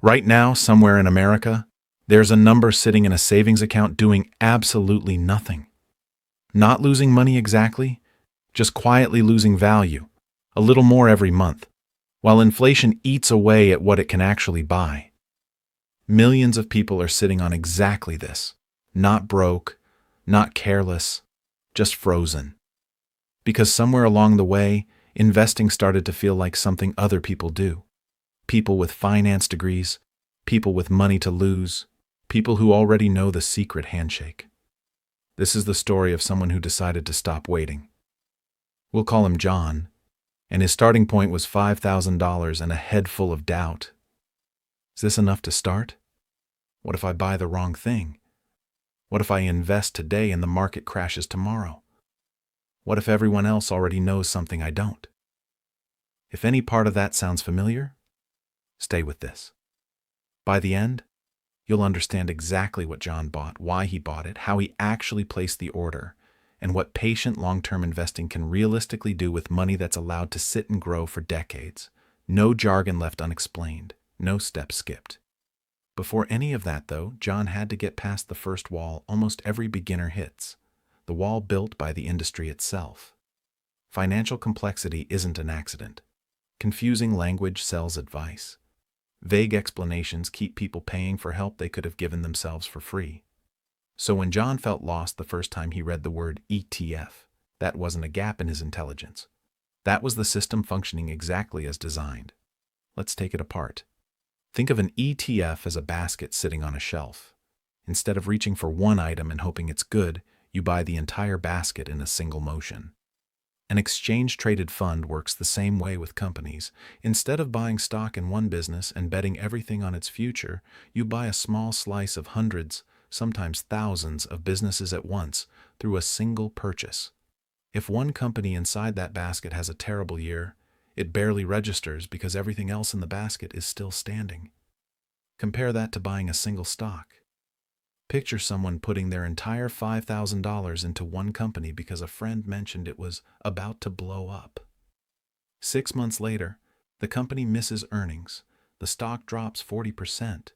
Right now, somewhere in America, there's a number sitting in a savings account doing absolutely nothing. Not losing money exactly, just quietly losing value, a little more every month, while inflation eats away at what it can actually buy. Millions of people are sitting on exactly this. Not broke, not careless, just frozen. Because somewhere along the way, investing started to feel like something other people do. People with finance degrees, people with money to lose, people who already know the secret handshake. This is the story of someone who decided to stop waiting. We'll call him John, and his starting point was $5,000 and a head full of doubt. Is this enough to start? What if I buy the wrong thing? What if I invest today and the market crashes tomorrow? What if everyone else already knows something I don't? If any part of that sounds familiar, stay with this. By the end, you'll understand exactly what John bought, why he bought it, how he actually placed the order, and what patient long-term investing can realistically do with money that's allowed to sit and grow for decades. No jargon left unexplained, no steps skipped. Before any of that, though, John had to get past the first wall almost every beginner hits, the wall built by the industry itself. Financial complexity isn't an accident. Confusing language sells advice. Vague explanations keep people paying for help they could have given themselves for free. So when John felt lost the first time he read the word ETF, that wasn't a gap in his intelligence. That was the system functioning exactly as designed. Let's take it apart. Think of an ETF as a basket sitting on a shelf. Instead of reaching for one item and hoping it's good, you buy the entire basket in a single motion. An exchange-traded fund works the same way with companies. Instead of buying stock in one business and betting everything on its future, you buy a small slice of hundreds, sometimes thousands of businesses at once through a single purchase. If one company inside that basket has a terrible year, it barely registers because everything else in the basket is still standing. Compare that to buying a single stock. Picture someone putting their entire $5,000 into one company because a friend mentioned it was about to blow up. 6 months later, the company misses earnings, the stock drops 40%,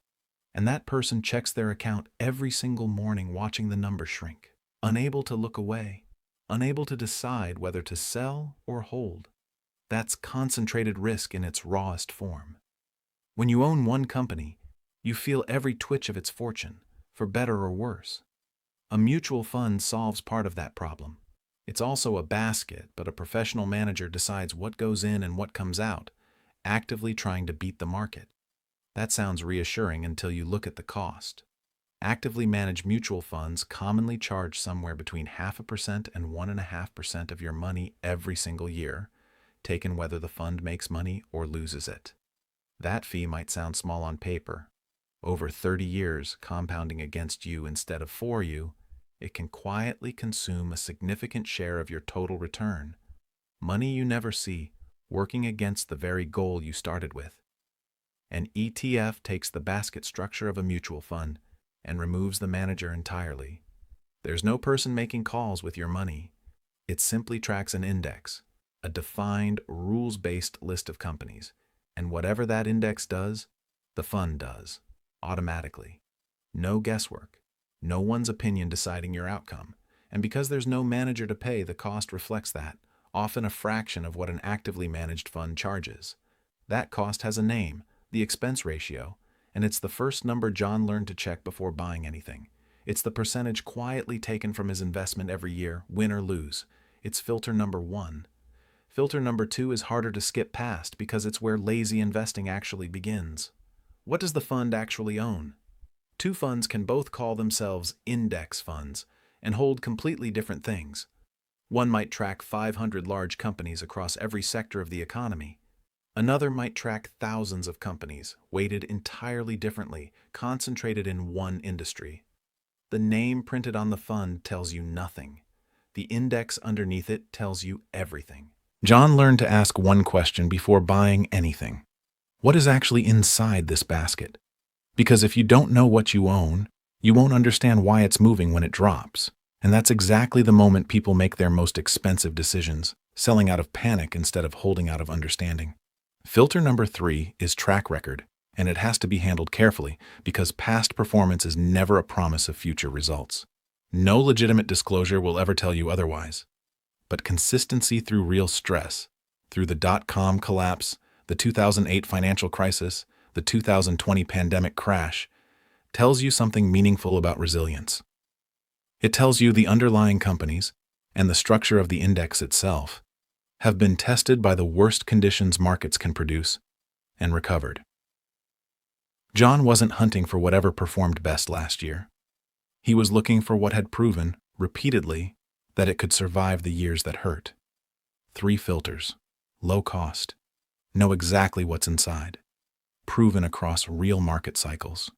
and that person checks their account every single morning watching the number shrink, unable to look away, unable to decide whether to sell or hold. That's concentrated risk in its rawest form. When you own one company, you feel every twitch of its fortune, for better or worse. A mutual fund solves part of that problem. It's also a basket, but a professional manager decides what goes in and what comes out, actively trying to beat the market. That sounds reassuring until you look at the cost. Actively managed mutual funds commonly charge somewhere between 0.5% and 1.5% of your money every single year, taken whether the fund makes money or loses it. That fee might sound small on paper. Over 30 years, compounding against you instead of for you, it can quietly consume a significant share of your total return. Money you never see, working against the very goal you started with. An ETF takes the basket structure of a mutual fund and removes the manager entirely. There's no person making calls with your money. It simply tracks an index, a defined, rules-based list of companies, and whatever that index does, the fund does. Automatically. No guesswork. No one's opinion deciding your outcome. And because there's no manager to pay, the cost reflects that, often a fraction of what an actively managed fund charges. That cost has a name, the expense ratio, and it's the first number John learned to check before buying anything. It's the percentage quietly taken from his investment every year, win or lose. It's filter number 1. Filter number 2 is harder to skip past because it's where lazy investing actually begins. What does the fund actually own? Two funds can both call themselves index funds and hold completely different things. One might track 500 large companies across every sector of the economy. Another might track thousands of companies, weighted entirely differently, concentrated in one industry. The name printed on the fund tells you nothing. The index underneath it tells you everything. John learned to ask one question before buying anything. What is actually inside this basket? Because if you don't know what you own, you won't understand why it's moving when it drops. And that's exactly the moment people make their most expensive decisions, selling out of panic instead of holding out of understanding. Filter number 3 is track record. And it has to be handled carefully because past performance is never a promise of future results. No legitimate disclosure will ever tell you otherwise. But consistency through real stress, through the dot-com collapse, the 2008 financial crisis, the 2020 pandemic crash, tells you something meaningful about resilience. It tells you the underlying companies and the structure of the index itself have been tested by the worst conditions markets can produce and recovered. John wasn't hunting for whatever performed best last year. He was looking for what had proven, repeatedly, that it could survive the years that hurt. 3 filters: low cost, know exactly what's inside, proven across real market cycles.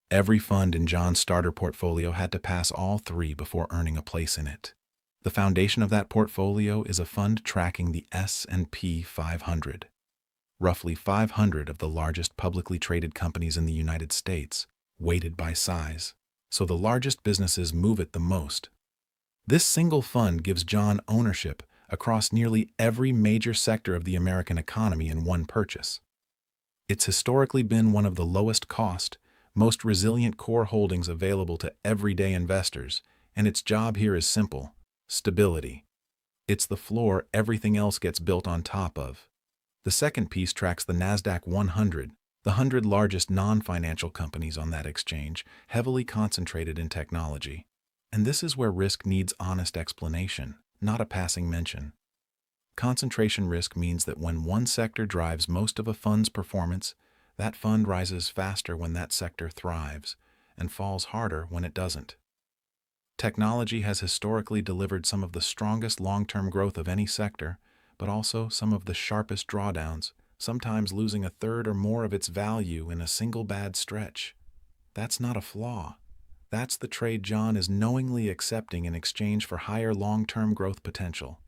Every fund in John's starter portfolio had to pass all 3 before earning a place in it. The foundation of that portfolio is a fund tracking the S&P 500. Roughly 500 of the largest publicly traded companies in the United States, weighted by size, so the largest businesses move it the most. This single fund gives John ownership across nearly every major sector of the American economy in one purchase. It's historically been one of the lowest cost, most resilient core holdings available to everyday investors, and its job here is simple: stability. It's the floor everything else gets built on top of. The second piece tracks the NASDAQ 100, the 100 largest non-financial companies on that exchange, heavily concentrated in technology. And this is where risk needs honest explanation, not a passing mention. Concentration risk means that when one sector drives most of a fund's performance, that fund rises faster when that sector thrives and falls harder when it doesn't. Technology has historically delivered some of the strongest long-term growth of any sector, but also some of the sharpest drawdowns, sometimes losing a third or more of its value in a single bad stretch. That's not a flaw. That's the trade John is knowingly accepting in exchange for higher long-term growth potential.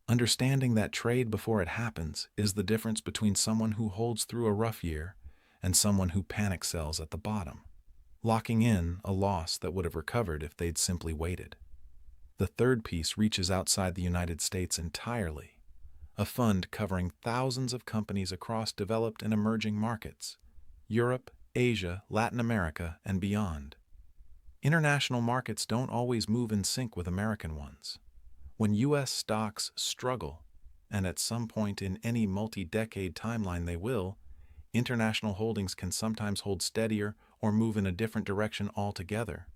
Understanding that trade before it happens is the difference between someone who holds through a rough year and someone who panic sells at the bottom, locking in a loss that would have recovered if they'd simply waited. The third piece reaches outside the United States entirely. A fund covering thousands of companies across developed and emerging markets: Europe, Asia, Latin America, and beyond. International markets don't always move in sync with American ones. When U.S. stocks struggle, and at some point in any multi-decade timeline they will, international holdings can sometimes hold steadier or move in a different direction altogether.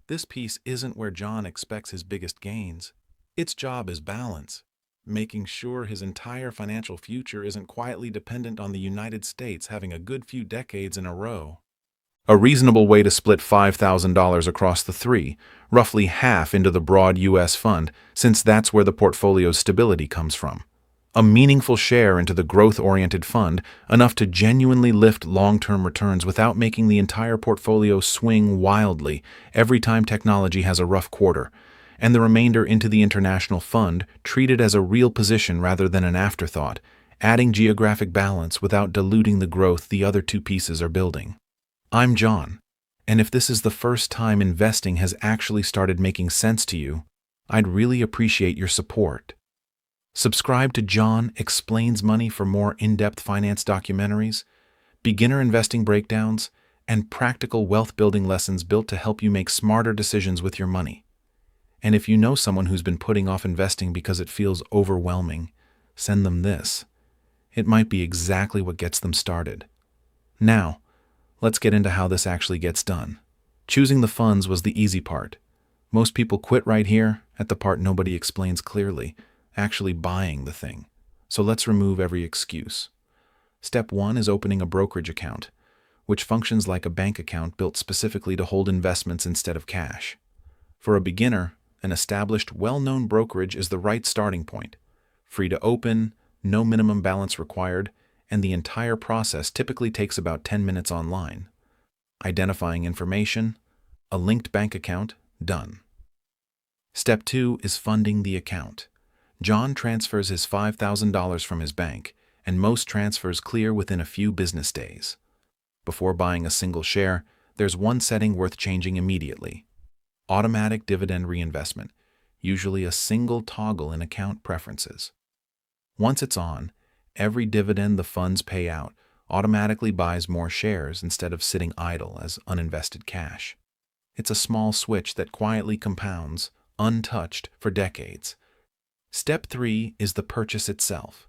This piece isn't where John expects his biggest gains. Its job is balance, making sure his entire financial future isn't quietly dependent on the United States having a good few decades in a row. A reasonable way to split $5,000 across the 3, roughly half into the broad U.S. fund, since that's where the portfolio's stability comes from. A meaningful share into the growth-oriented fund, enough to genuinely lift long-term returns without making the entire portfolio swing wildly every time technology has a rough quarter, and the remainder into the international fund, treated as a real position rather than an afterthought, adding geographic balance without diluting the growth the other 2 pieces are building. I'm John, and if this is the first time investing has actually started making sense to you, I'd really appreciate your support. Subscribe to John Explains Money for more in-depth finance documentaries, beginner investing breakdowns, and practical wealth-building lessons built to help you make smarter decisions with your money. And if you know someone who's been putting off investing because it feels overwhelming, send them this. It might be exactly what gets them started. Now, let's get into how this actually gets done. Choosing the funds was the easy part. Most people quit right here, at the part nobody explains clearly, actually buying the thing. So let's remove every excuse. Step 1 is opening a brokerage account, which functions like a bank account built specifically to hold investments instead of cash. For a beginner, an established, well-known brokerage is the right starting point. Free to open, no minimum balance required, and the entire process typically takes about 10 minutes online. Identifying information, a linked bank account, done. Step 2 is funding the account. John transfers his $5,000 from his bank, and most transfers clear within a few business days. Before buying a single share, there's one setting worth changing immediately: automatic dividend reinvestment, usually a single toggle in account preferences. Once it's on, every dividend the funds pay out automatically buys more shares instead of sitting idle as uninvested cash. It's a small switch that quietly compounds, untouched for decades. Step 3 is the purchase itself.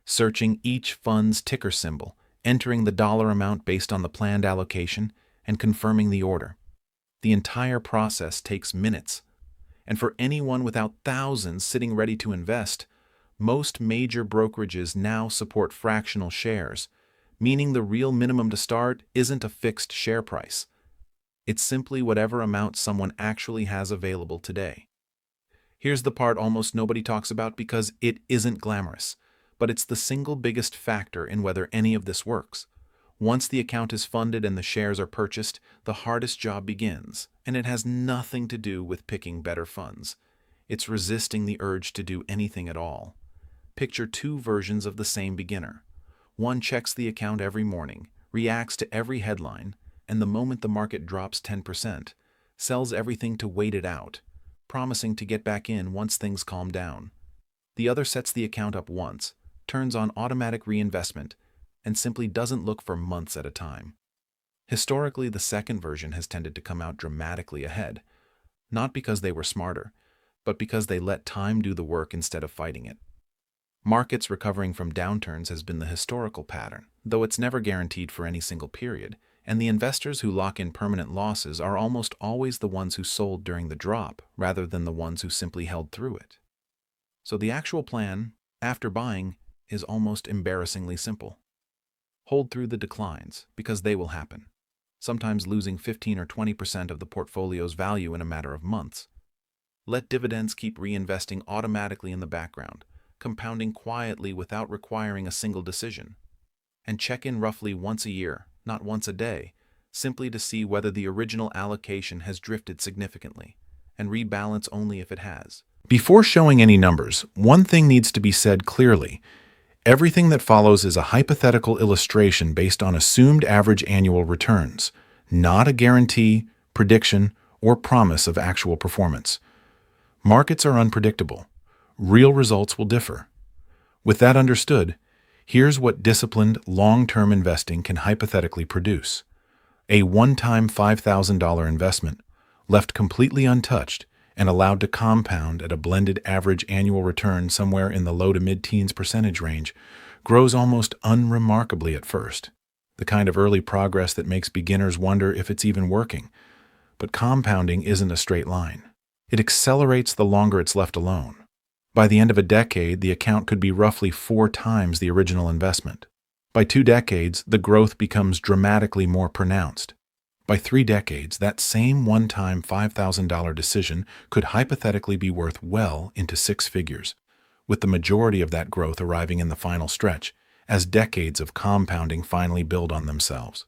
Searching each fund's ticker symbol, entering the dollar amount based on the planned allocation, and confirming the order. The entire process takes minutes. And for anyone without thousands sitting ready to invest, most major brokerages now support fractional shares, meaning the real minimum to start isn't a fixed share price. It's simply whatever amount someone actually has available today. Here's the part almost nobody talks about because it isn't glamorous, but it's the single biggest factor in whether any of this works. Once the account is funded and the shares are purchased, the hardest job begins, and it has nothing to do with picking better funds. It's resisting the urge to do anything at all. Picture two versions of the same beginner. One checks the account every morning, reacts to every headline, and the moment the market drops 10%, sells everything to wait it out, promising to get back in once things calm down. The other sets the account up once, turns on automatic reinvestment, and simply doesn't look for months at a time. Historically, the second version has tended to come out dramatically ahead, not because they were smarter, but because they let time do the work instead of fighting it. Markets recovering from downturns has been the historical pattern, though it's never guaranteed for any single period, and the investors who lock in permanent losses are almost always the ones who sold during the drop rather than the ones who simply held through it. So the actual plan, after buying, is almost embarrassingly simple. Hold through the declines, because they will happen, sometimes losing 15 or 20% of the portfolio's value in a matter of months. Let dividends keep reinvesting automatically in the background, compounding quietly without requiring a single decision. And check in roughly once a year, not once a day, simply to see whether the original allocation has drifted significantly, and rebalance only if it has. Before showing any numbers, one thing needs to be said clearly. Everything that follows is a hypothetical illustration based on assumed average annual returns, not a guarantee, prediction, or promise of actual performance. Markets are unpredictable. Real results will differ. With that understood, here's what disciplined, long-term investing can hypothetically produce. A one-time $5,000 investment, left completely untouched and allowed to compound at a blended average annual return somewhere in the low to mid-teens percentage range, grows almost unremarkably at first, the kind of early progress that makes beginners wonder if it's even working. But compounding isn't a straight line. It accelerates the longer it's left alone. By the end of a decade, the account could be roughly 4 times the original investment. By 2 decades, the growth becomes dramatically more pronounced. By 3 decades, that same one-time $5,000 decision could hypothetically be worth well into 6 figures, with the majority of that growth arriving in the final stretch, as decades of compounding finally build on themselves.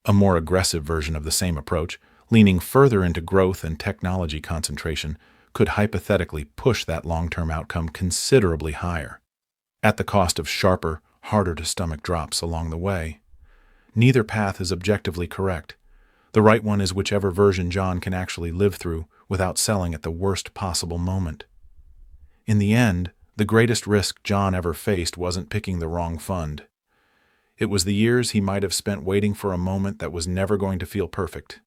A more aggressive version of the same approach, leaning further into growth and technology concentration, could hypothetically push that long-term outcome considerably higher, at the cost of sharper, harder-to-stomach drops along the way. Neither path is objectively correct. The right one is whichever version John can actually live through without selling at the worst possible moment. In the end, the greatest risk John ever faced wasn't picking the wrong fund. It was the years he might have spent waiting for a moment that was never going to feel perfect,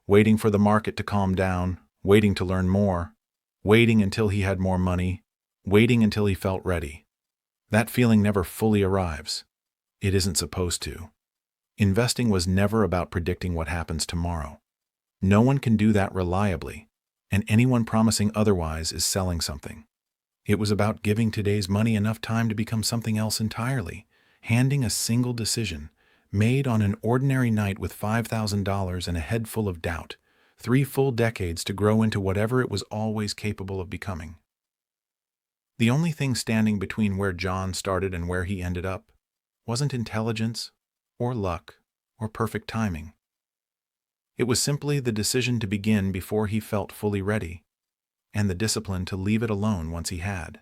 waiting for the market to calm down, waiting to learn more, waiting until he had more money, waiting until he felt ready. That feeling never fully arrives. It isn't supposed to. Investing was never about predicting what happens tomorrow. No one can do that reliably, and anyone promising otherwise is selling something. It was about giving today's money enough time to become something else entirely, handing a single decision, made on an ordinary night with $5,000 and a head full of doubt, 3 full decades to grow into whatever it was always capable of becoming. The only thing standing between where John started and where he ended up wasn't intelligence, or luck, or perfect timing. It was simply the decision to begin before he felt fully ready, and the discipline to leave it alone once he had.